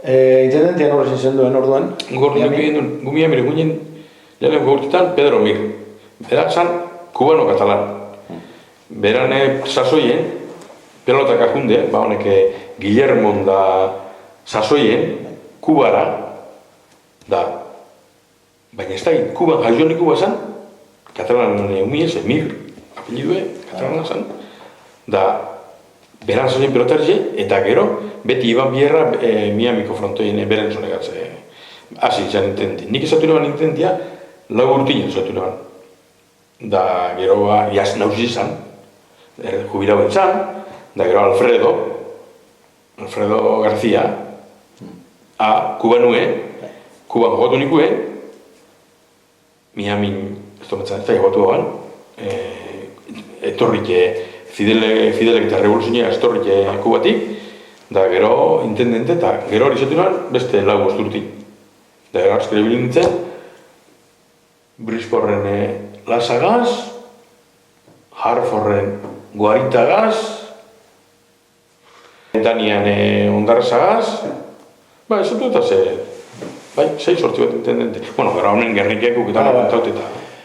Intendentian horrezen zen duen orduan. Gumia mire guinen lehen gurtitan Pedro Mir. Berak zan kubano katalan. Berane sasoien, pelotak ajunde, honek Guillermo da sasoien, Kubara, da, baina ez da, Kuban jaionik Kuba zan, katalan umiez, Mir, apelidue, katalan zan, da, beran sasoien pelotarze, eta gero, beti iban bierra Miamiko frontoien beren zonegatze. Hasi izan intenti. Nik esatu neban intentia, lau urtinen esatu neban. Da, gero, jaz nauzi izan, jubilau entzan, da gero Alfredo García, Kubanue, Kuban jogatu nikue, Miamin, ez da jogatu gogan, etorrike, Fidelek eta Revoluzioa etorrike Kubatik, da gero intendente eta gero hori zatu nuen beste lau bosturti. Da gero azkere bilin nintzen, Brisporren Lasagaz, Harforren Guaritagaz, Danian Ondarrazagaz, ez dut eta bai, 6 sortzi bat intendente. Bueno, gara honen gerrikeak uketan apuntaut eta